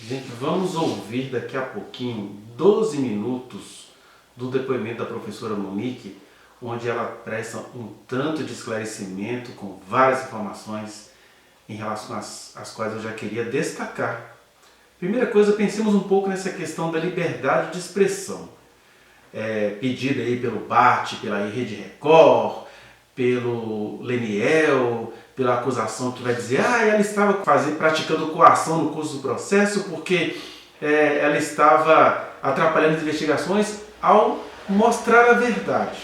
Gente, vamos ouvir daqui a pouquinho 12 minutos do depoimento da professora Monique, onde ela presta um tanto de esclarecimento com várias informações em relação às quais eu já queria destacar. Primeira coisa, pensemos um pouco nessa questão da liberdade de expressão, pedida aí pelo BAT, pela Rede Record, pelo Leniel, pela acusação que vai dizer ela estava praticando coação no curso do processo porque ela estava atrapalhando as investigações ao mostrar a verdade.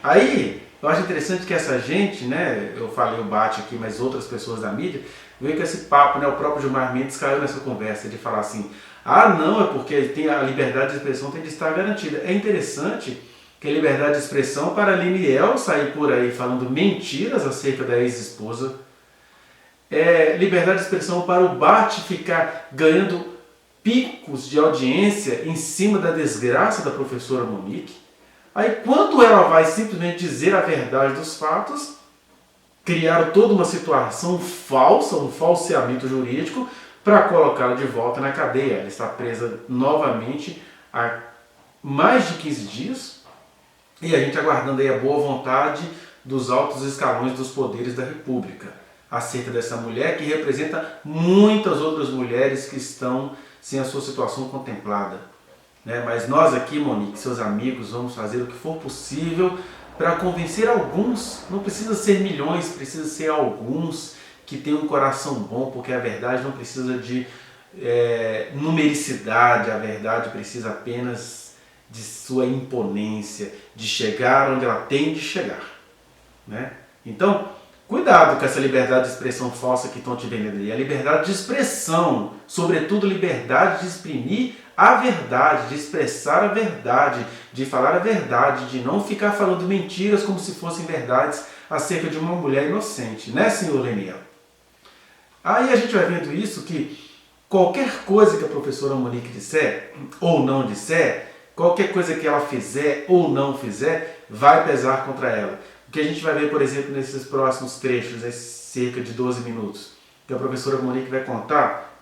Aí, eu acho interessante que essa gente, eu falei o Bate aqui, mas outras pessoas da mídia, veio com esse papo, o próprio Gilmar Mendes caiu nessa conversa de falar assim, não, é porque tem a liberdade de expressão tem de estar garantida. É interessante que a liberdade de expressão para Leniel sair por aí falando mentiras acerca da ex-esposa, liberdade de expressão para o Bate ficar ganhando picos de audiência em cima da desgraça da professora Monique. Aí quando ela vai simplesmente dizer a verdade dos fatos, criaram toda uma situação falsa, um falseamento jurídico, para colocá-la de volta na cadeia. Ela está presa novamente há mais de 15 dias e a gente aguardando aí a boa vontade dos altos escalões dos poderes da República acerca dessa mulher que representa muitas outras mulheres que estão sem a sua situação contemplada. Mas nós aqui, Monique, seus amigos, vamos fazer o que for possível para convencer alguns. Não precisa ser milhões, precisa ser alguns que tenham um coração bom, porque a verdade não precisa de numericidade, a verdade precisa apenas de sua imponência, de chegar onde ela tem de chegar. Então, cuidado com essa liberdade de expressão falsa que estão te vendendo aí. A liberdade de expressão, sobretudo liberdade de exprimir a verdade, de expressar a verdade, de falar a verdade, de não ficar falando mentiras como se fossem verdades acerca de uma mulher inocente, senhor Leniel? Aí a gente vai vendo isso, que qualquer coisa que a professora Monique disser ou não disser, qualquer coisa que ela fizer ou não fizer, vai pesar contra ela. O que a gente vai ver, por exemplo, nesses próximos trechos, cerca de 12 minutos, que a professora Monique vai contar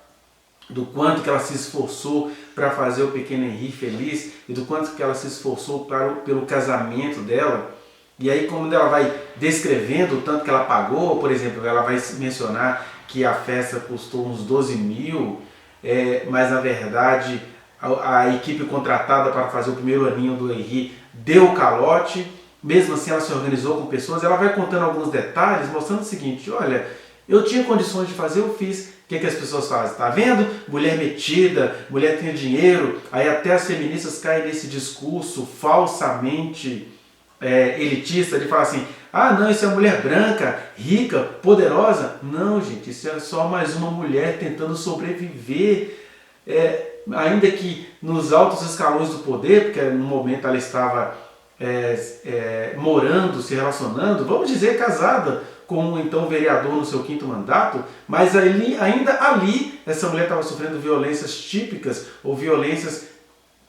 do quanto que ela se esforçou para fazer o pequeno Henri feliz e do quanto que ela se esforçou pelo casamento dela. E aí, como ela vai descrevendo o tanto que ela pagou, por exemplo, ela vai mencionar que a festa custou uns 12 mil, mas na verdade a equipe contratada para fazer o primeiro aninho do Henri deu calote. Mesmo assim ela se organizou com pessoas, ela vai contando alguns detalhes, mostrando o seguinte, olha, eu tinha condições de fazer, eu fiz. O que as pessoas fazem? Tá vendo? Mulher metida, mulher tem dinheiro, aí até as feministas caem nesse discurso falsamente elitista de falar assim, não, isso é mulher branca, rica, poderosa. Não, gente, isso é só mais uma mulher tentando sobreviver, ainda que nos altos escalões do poder, porque no momento ela estava morando, se relacionando, vamos dizer, casada com então vereador no seu 5º mandato, mas ainda ali essa mulher estava sofrendo violências típicas ou violências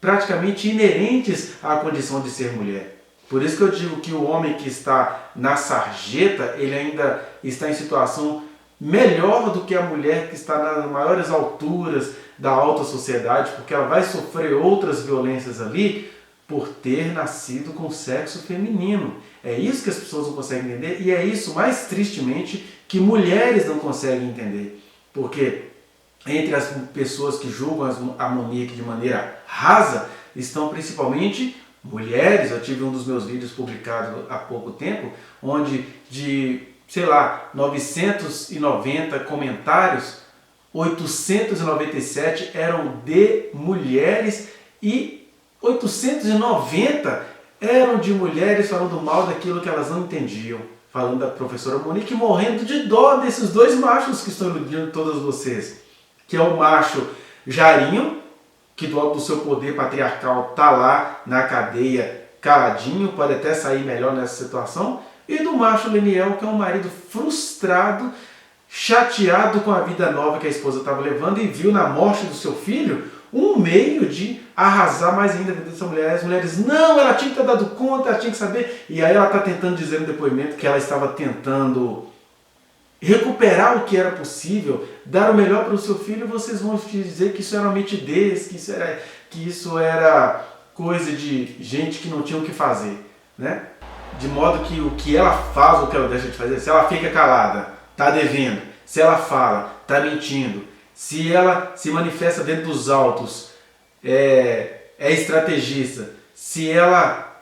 praticamente inerentes à condição de ser mulher. Por isso que eu digo que o homem que está na sarjeta, ele ainda está em situação melhor do que a mulher que está nas maiores alturas da alta sociedade, porque ela vai sofrer outras violências ali por ter nascido com sexo feminino. É isso que as pessoas não conseguem entender e é isso, mais tristemente, que mulheres não conseguem entender. Porque entre as pessoas que julgam a Monique de maneira rasa, estão principalmente mulheres. Eu tive um dos meus vídeos publicado há pouco tempo, onde de, 990 comentários, 897 eram de mulheres e 890 eram de mulheres falando mal daquilo que elas não entendiam. Falando da professora Monique, morrendo de dó desses dois machos que estão iludindo todas vocês. Que é o macho Jarinho, que do alto do seu poder patriarcal está lá na cadeia caladinho, pode até sair melhor nessa situação. E do macho Leniel, que é um marido frustrado, chateado com a vida nova que a esposa estava levando e viu na morte do seu filho um meio de arrasar mais ainda a vida dessa mulher. As mulheres, não, ela tinha que ter dado conta, ela tinha que saber. E aí ela está tentando dizer no depoimento que ela estava tentando recuperar o que era possível, dar o melhor para o seu filho, vocês vão dizer que isso era uma metidez, que isso era coisa de gente que não tinha o que fazer, né? De modo que o que ela faz ou o que ela deixa de fazer, se ela fica calada, está devendo, se ela fala, está mentindo, se ela se manifesta dentro dos autos, é estrategista, se ela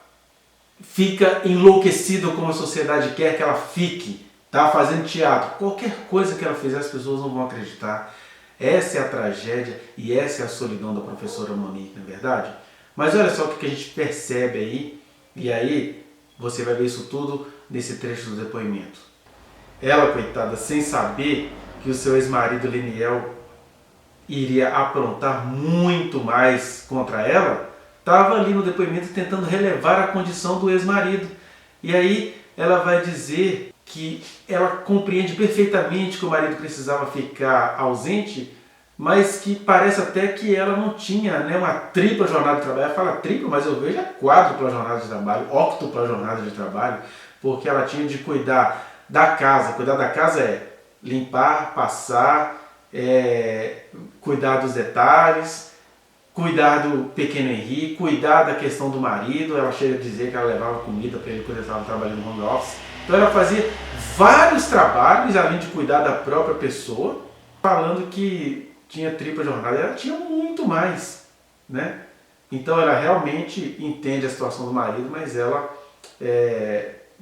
fica enlouquecida como a sociedade quer que ela fique, tá fazendo teatro, qualquer coisa que ela fizer as pessoas não vão acreditar. Essa é a tragédia e essa é a solidão da professora Monique, não é verdade? Mas olha só o que a gente percebe aí, e aí você vai ver isso tudo nesse trecho do depoimento. Ela, coitada, sem saber que o seu ex-marido Leniel iria aprontar muito mais contra ela, estava ali no depoimento tentando relevar a condição do ex-marido. E aí ela vai dizer que ela compreende perfeitamente que o marido precisava ficar ausente, mas que parece até que ela não tinha, né, uma tripla jornada de trabalho. Ela fala tripla, mas eu vejo a quádrupla jornada de trabalho, octupla jornada de trabalho, porque ela tinha de cuidar da casa. Cuidar da casa é limpar, passar, cuidar dos detalhes, cuidar do pequeno Henrique, cuidar da questão do marido. Ela chega a dizer que ela levava comida para ele quando ele estava trabalhando no home office. Então ela fazia vários trabalhos, além de cuidar da própria pessoa, falando que tinha tripla jornada. Ela tinha muito mais, né? Então ela realmente entende a situação do marido, mas ela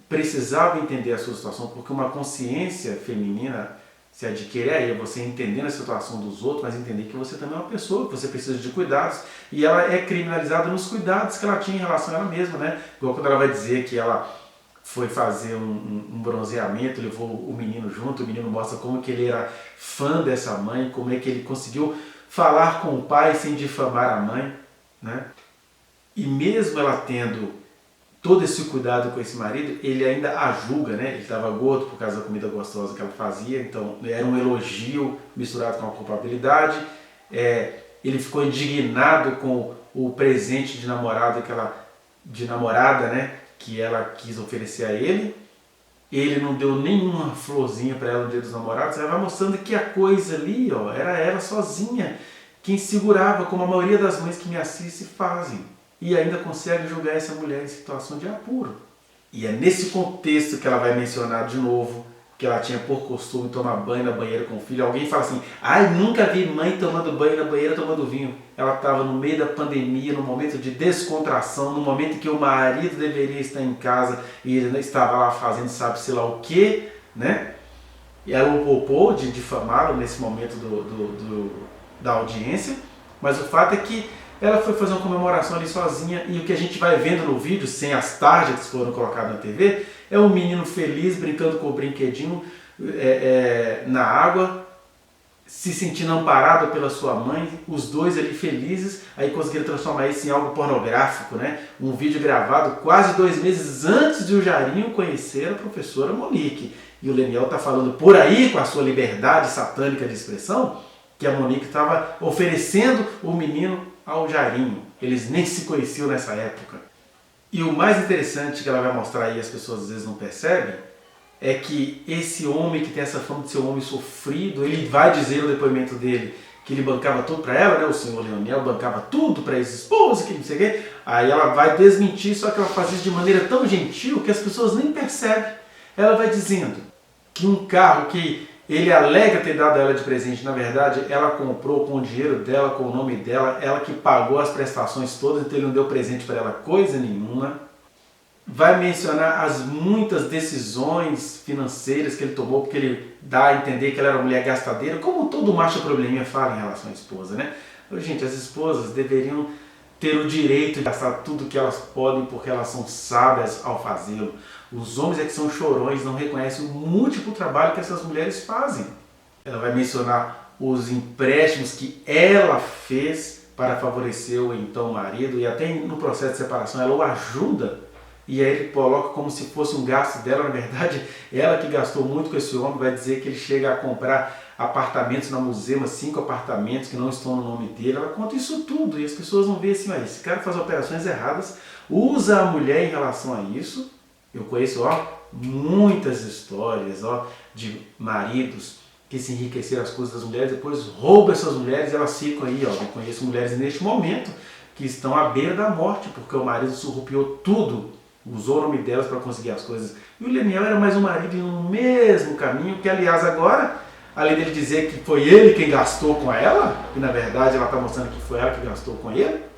precisava entender a sua situação, porque uma consciência feminina se adquire aí, você entendendo a situação dos outros, mas entender que você também é uma pessoa, que você precisa de cuidados, e ela é criminalizada nos cuidados que ela tinha em relação a ela mesma, né? Igual quando ela vai dizer que ela foi fazer um bronzeamento, levou o menino junto, o menino mostra como que ele era fã dessa mãe, como é que ele conseguiu falar com o pai sem difamar a mãe, né? E mesmo ela tendo todo esse cuidado com esse marido, ele ainda a julga, né? Ele estava gordo por causa da comida gostosa que ela fazia, então era um elogio misturado com a culpabilidade. Ele ficou indignado com o presente de namorada né? Que ela quis oferecer a ele. Ele não deu nenhuma florzinha para ela no dia dos namorados. Ela vai mostrando que a coisa ali, ó, era ela sozinha quem segurava, como a maioria das mães que me assistem fazem. E ainda consegue julgar essa mulher em situação de apuro. E é nesse contexto que ela vai mencionar de novo que ela tinha por costume tomar banho na banheira com o filho. Alguém fala assim, ai, nunca vi mãe tomando banho na banheira tomando vinho. Ela estava no meio da pandemia, no momento de descontração, no momento em que o marido deveria estar em casa e ele estava lá fazendo sabe-se lá o quê, né? E ela o poupou de difamá-lo nesse momento da audiência, mas o fato é que ela foi fazer uma comemoração ali sozinha, e o que a gente vai vendo no vídeo, sem as tarjas que foram colocadas na TV, é um menino feliz brincando com o brinquedinho na água, se sentindo amparado pela sua mãe, os dois ali felizes. Aí conseguiram transformar isso em algo pornográfico, né? Um vídeo gravado quase 2 meses antes de o Jairinho conhecer a professora Monique. E o Leniel está falando por aí, com a sua liberdade satânica de expressão, que a Monique estava oferecendo o menino ao Jairinho. Eles nem se conheciam nessa época. E o mais interessante que ela vai mostrar aí, as pessoas às vezes não percebem, é que esse homem que tem essa fama de ser um homem sofrido, ele vai dizer no depoimento dele que ele bancava tudo para ela, né? O senhor Leonel bancava tudo para ex-esposa, que não sei o quê. Aí ela vai desmentir, só que ela faz isso de maneira tão gentil que as pessoas nem percebem. Ela vai dizendo que um carro que ele alega ter dado a ela de presente, na verdade, ela comprou com o dinheiro dela, com o nome dela, ela que pagou as prestações todas, então ele não deu presente para ela coisa nenhuma. Vai mencionar as muitas decisões financeiras que ele tomou, porque ele dá a entender que ela era uma mulher gastadeira, como todo macho probleminha fala em relação à esposa, né? Então, gente, as esposas deveriam ter o direito de gastar tudo que elas podem, porque elas são sábias ao fazê-lo. Os homens é que são chorões, não reconhecem o múltiplo trabalho que essas mulheres fazem. Ela vai mencionar os empréstimos que ela fez para favorecer o então marido, e até no processo de separação ela o ajuda, e aí ele coloca como se fosse um gasto dela. Na verdade, ela que gastou muito com esse homem. Vai dizer que ele chega a comprar apartamentos na Musema, 5 apartamentos que não estão no nome dele. Ela conta isso tudo, e as pessoas vão ver assim, esse cara faz operações erradas, usa a mulher em relação a isso. Eu conheço muitas histórias, de maridos que se enriqueceram às custas das mulheres, depois roubam essas mulheres e elas ficam aí, ó. Eu conheço mulheres neste momento que estão à beira da morte, porque o marido surrupiou tudo, usou o nome delas para conseguir as coisas. E o Leniel era mais um marido no mesmo caminho, que aliás agora, além dele dizer que foi ele quem gastou com ela, que na verdade ela está mostrando que foi ela que gastou com ele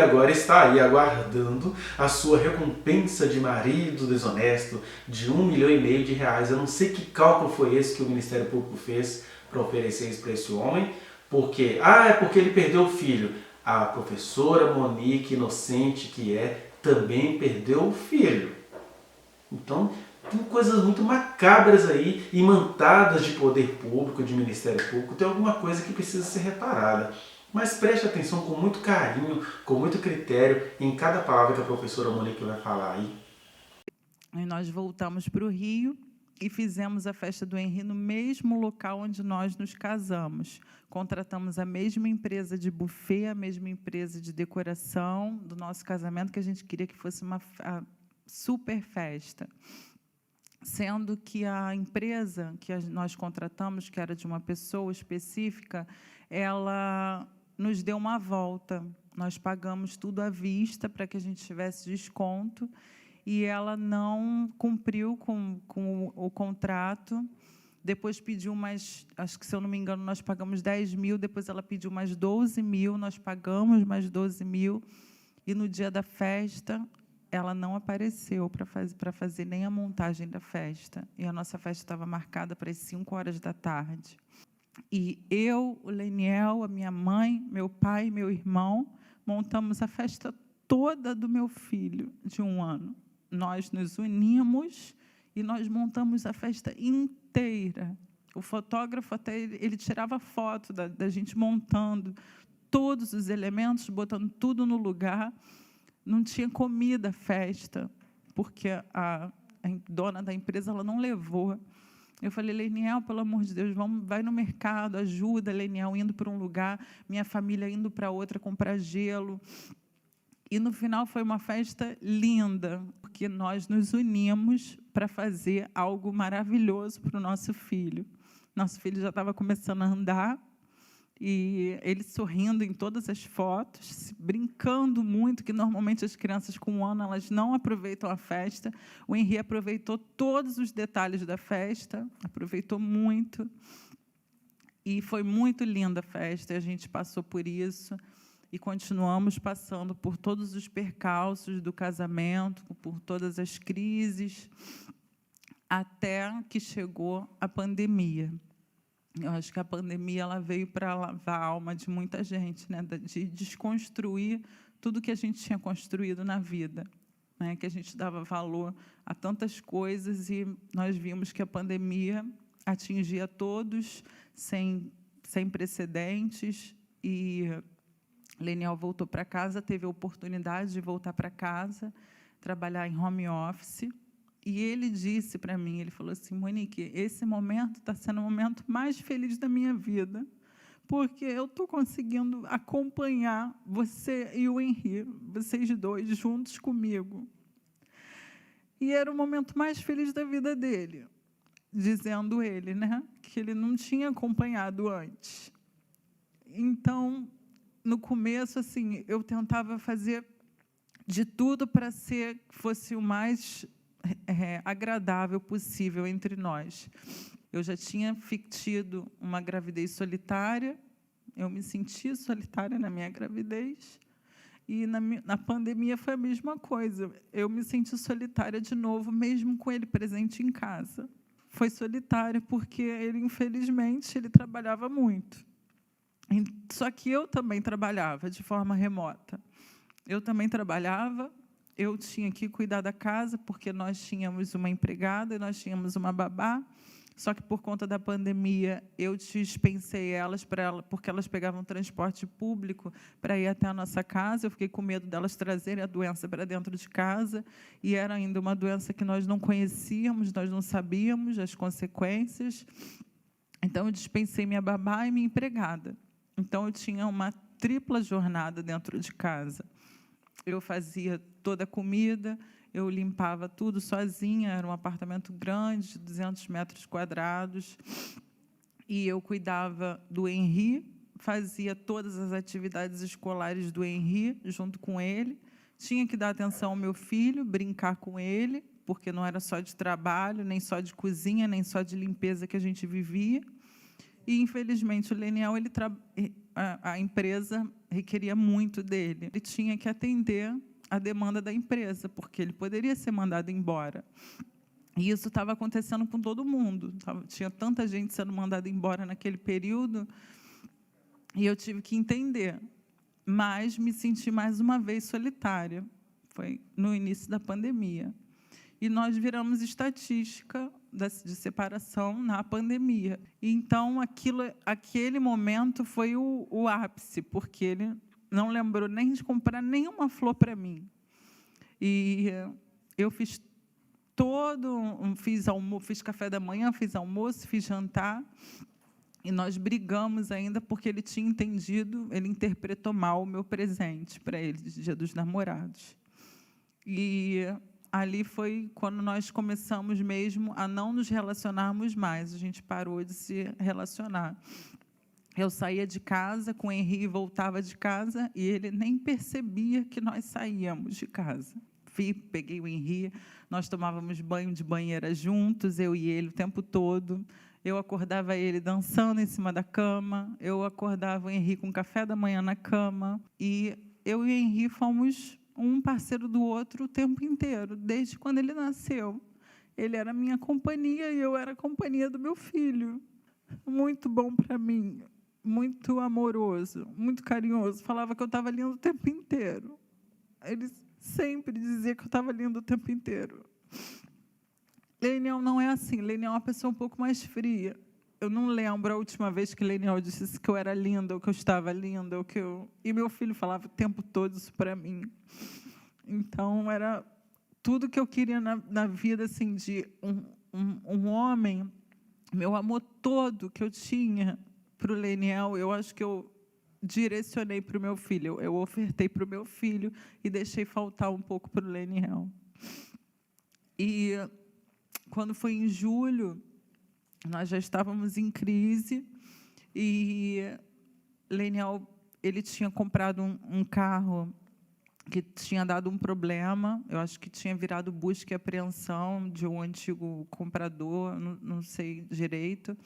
agora está aí aguardando a sua recompensa de marido desonesto de R$1,5 milhão. Eu não sei que cálculo foi esse que o Ministério Público fez para oferecer isso para esse homem, porque, é porque ele perdeu o filho. A professora Monique, inocente que é, também perdeu o filho. Então, tem coisas muito macabras aí, imantadas de poder público, de Ministério Público. Tem alguma coisa que precisa ser reparada. Mas preste atenção com muito carinho, com muito critério em cada palavra que a professora Monique vai falar aí. E nós voltamos para o Rio e fizemos a festa do Henri no mesmo local onde nós nos casamos. Contratamos a mesma empresa de buffet, a mesma empresa de decoração do nosso casamento, que a gente queria que fosse uma super festa. Sendo que a empresa que nós contratamos, que era de uma pessoa específica, ela nos deu uma volta. Nós pagamos tudo à vista para que a gente tivesse desconto e ela não cumpriu com o contrato. Depois pediu mais, acho que, se eu não me engano, nós pagamos 10 mil, depois ela pediu mais 12 mil, nós pagamos mais 12 mil, e no dia da festa ela não apareceu para fazer nem a montagem da festa. E a nossa festa estava marcada para as 5 horas da tarde. E eu, o Leniel, a minha mãe, meu pai, meu irmão, montamos a festa toda do meu filho, de 1 ano. Nós nos unimos e nós montamos a festa inteira. O fotógrafo até ele tirava foto da gente montando todos os elementos, botando tudo no lugar. Não tinha comida, festa, porque a dona da empresa ela não levou. Eu falei, Leniel, pelo amor de Deus, vai no mercado, ajuda. Leniel indo para um lugar, minha família indo para outra comprar gelo. E, no final, foi uma festa linda, porque nós nos unimos para fazer algo maravilhoso para o nosso filho. Nosso filho já estava começando a andar, e ele sorrindo em todas as fotos, brincando muito, que normalmente as crianças com 1 ano elas não aproveitam a festa. O Henri aproveitou todos os detalhes da festa, aproveitou muito, e foi muito linda a festa, a gente passou por isso, e continuamos passando por todos os percalços do casamento, por todas as crises, até que chegou a pandemia. Eu acho que a pandemia ela veio para lavar a alma de muita gente, né? De desconstruir tudo que a gente tinha construído na vida, né? Que a gente dava valor a tantas coisas, e nós vimos que a pandemia atingia todos sem precedentes, e Leniel voltou para casa, teve a oportunidade de voltar para casa, trabalhar em home office. E ele disse para mim, ele falou assim, Monique, esse momento está sendo o momento mais feliz da minha vida, porque eu estou conseguindo acompanhar você e o Henri, vocês dois, juntos comigo. E era o momento mais feliz da vida dele, dizendo ele, né, que ele não tinha acompanhado antes. Então, no começo, assim, eu tentava fazer de tudo para fosse o mais agradável possível entre nós. Eu já tinha tido uma gravidez solitária, eu me senti solitária na minha gravidez, e na pandemia foi a mesma coisa. Eu me senti solitária de novo, mesmo com ele presente em casa. Foi solitária porque ele, infelizmente, ele trabalhava muito. Só que eu também trabalhava de forma remota. Eu também trabalhava, eu tinha que cuidar da casa, porque nós tínhamos uma empregada e nós tínhamos uma babá, só que, por conta da pandemia, eu dispensei elas, porque elas pegavam transporte público para ir até a nossa casa. Eu fiquei com medo delas trazerem a doença para dentro de casa, e era ainda uma doença que nós não conhecíamos, nós não sabíamos as consequências. Então, eu dispensei minha babá e minha empregada. Então, eu tinha uma tripla jornada dentro de casa. Eu fazia toda a comida, eu limpava tudo sozinha, era um apartamento grande, de 200 metros quadrados, e eu cuidava do Henri, fazia todas as atividades escolares do Henri junto com ele, tinha que dar atenção ao meu filho, brincar com ele, porque não era só de trabalho, nem só de cozinha, nem só de limpeza que a gente vivia. E, infelizmente, o Leniel, a empresa requeria muito dele. Ele tinha que atender a demanda da empresa, porque ele poderia ser mandado embora. E isso estava acontecendo com todo mundo. Tinha tanta gente sendo mandada embora naquele período, e eu tive que entender. Mas me senti, mais uma vez, solitária. Foi no início da pandemia. E nós viramos estatística de separação na pandemia. Então, aquele momento foi o ápice, porque ele não lembrou nem de comprar nenhuma flor para mim. E eu fiz fiz café da manhã, fiz almoço, fiz jantar, e nós brigamos ainda porque ele tinha entendido, ele interpretou mal o meu presente para ele, de Dia dos Namorados. E ali foi quando nós começamos mesmo a não nos relacionarmos mais, a gente parou de se relacionar. Eu saía de casa com o Henri e voltava de casa, e ele nem percebia que nós saíamos de casa. Peguei o Henri, nós tomávamos banho de banheira juntos, eu e ele, o tempo todo. Eu acordava ele dançando em cima da cama, eu acordava o Henri com café da manhã na cama, e eu e o Henri fomos um parceiro do outro o tempo inteiro, desde quando ele nasceu. Ele era a minha companhia e eu era a companhia do meu filho. Muito bom para mim, muito amoroso, muito carinhoso. Falava que eu estava linda o tempo inteiro. Ele sempre dizia que eu estava linda o tempo inteiro. Leniel não é assim. Leniel é uma pessoa um pouco mais fria. Eu não lembro a última vez que Leniel disse que eu era linda, ou que eu estava linda, ou que eu... E meu filho falava o tempo todo isso para mim. Então, era tudo que eu queria na vida, assim, de um homem. Meu amor todo que eu tinha para o Leniel, eu acho que eu direcionei para o meu filho. Eu ofertei para o meu filho e deixei faltar um pouco para o Leniel. E, quando foi em julho, nós já estávamos em crise, e Leniel, ele tinha comprado um carro que tinha dado um problema, eu acho que tinha virado busca e apreensão de um antigo comprador, não sei direito.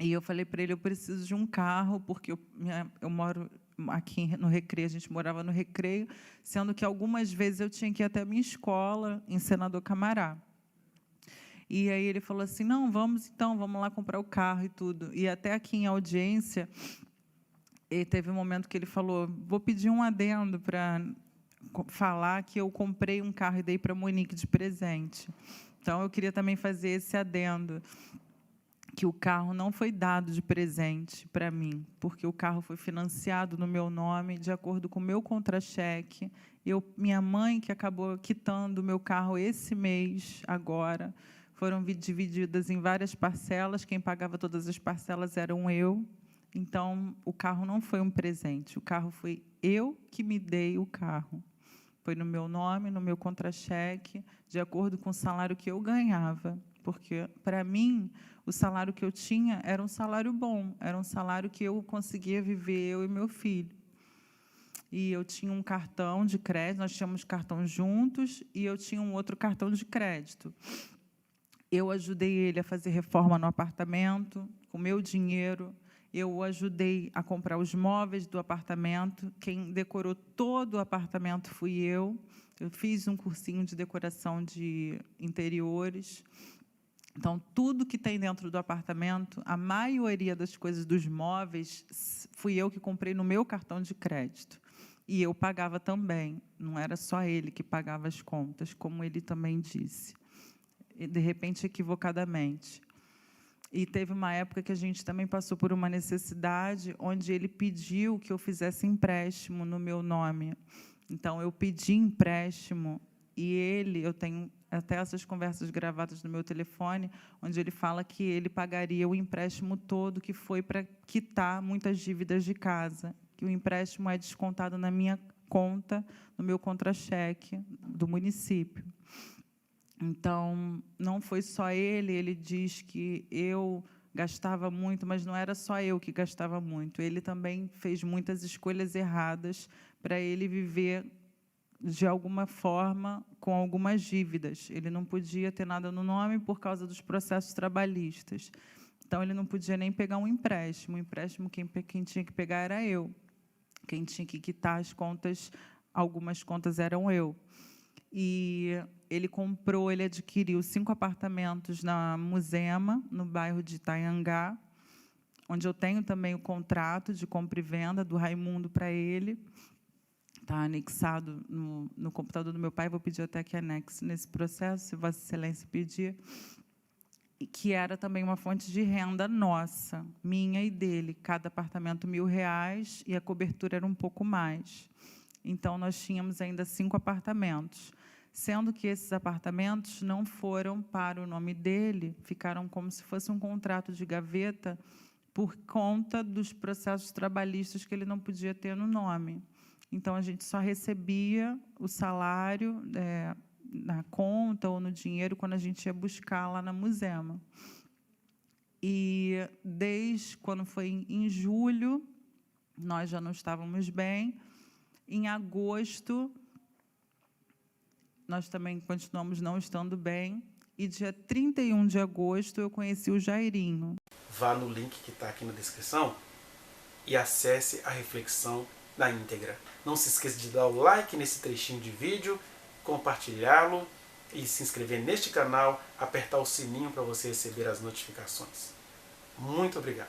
E eu falei para ele, eu preciso de um carro, porque eu moro aqui no Recreio, a gente morava no Recreio, sendo que algumas vezes eu tinha que ir até a minha escola, em Senador Camará. E aí ele falou assim, não, vamos lá comprar o carro e tudo. E até aqui em audiência, teve um momento que ele falou, vou pedir um adendo para falar que eu comprei um carro e dei para a Monique de presente. Então, eu queria também fazer esse adendo, que o carro não foi dado de presente para mim, porque o carro foi financiado no meu nome, de acordo com o meu contra-cheque. Minha mãe, que acabou quitando o meu carro esse mês, agora, foram divididas em várias parcelas, quem pagava todas as parcelas eram eu. Então, o carro não foi um presente, o carro foi eu que me dei o carro. Foi no meu nome, no meu contra-cheque, de acordo com o salário que eu ganhava. Porque, para mim, o salário que eu tinha era um salário bom, era um salário que eu conseguia viver, eu e meu filho. E eu tinha um cartão de crédito, nós tínhamos cartão juntos, e eu tinha um outro cartão de crédito. Eu ajudei ele a fazer reforma no apartamento, com meu dinheiro. Eu o ajudei a comprar os móveis do apartamento. Quem decorou todo o apartamento fui eu. Eu fiz um cursinho de decoração de interiores. Então, tudo que tem dentro do apartamento, a maioria das coisas dos móveis, fui eu que comprei no meu cartão de crédito. E eu pagava também. Não era só ele que pagava as contas, como ele também disse. E, de repente, equivocadamente. E teve uma época que a gente também passou por uma necessidade onde ele pediu que eu fizesse empréstimo no meu nome. Então, eu pedi empréstimo e eu tenho até essas conversas gravadas no meu telefone, onde ele fala que ele pagaria o empréstimo todo, que foi para quitar muitas dívidas de casa, que o empréstimo é descontado na minha conta no meu contra-cheque do município. Então, não foi só ele diz que eu gastava muito, mas não era só eu que gastava muito. Ele também fez muitas escolhas erradas para ele viver, de alguma forma, com algumas dívidas. Ele não podia ter nada no nome por causa dos processos trabalhistas. Então, ele não podia nem pegar um empréstimo. O empréstimo, quem tinha que pegar era eu. Quem tinha que quitar as contas, algumas contas eram eu. E ele adquiriu 5 apartamentos na Muzema, no bairro de Itaiangá, onde eu tenho também o contrato de compra e venda do Raimundo para ele. Está anexado no computador do meu pai, vou pedir até que anexe nesse processo, se Vossa Excelência pedir, e que era também uma fonte de renda nossa, minha e dele, cada apartamento R$1.000, e a cobertura era um pouco mais. Então, nós tínhamos ainda 5 apartamentos, sendo que esses apartamentos não foram para o nome dele, ficaram como se fosse um contrato de gaveta por conta dos processos trabalhistas que ele não podia ter no nome. Então, a gente só recebia o salário na conta ou no dinheiro quando a gente ia buscar lá na Muzema. E, desde quando foi em julho, nós já não estávamos bem. Em agosto, nós também continuamos não estando bem. E, dia 31 de agosto, eu conheci o Jairinho. Vá no link que está aqui na descrição e acesse a reflexão na íntegra. Não se esqueça de dar o like nesse trechinho de vídeo, compartilhá-lo e se inscrever neste canal, apertar o sininho para você receber as notificações. Muito obrigado.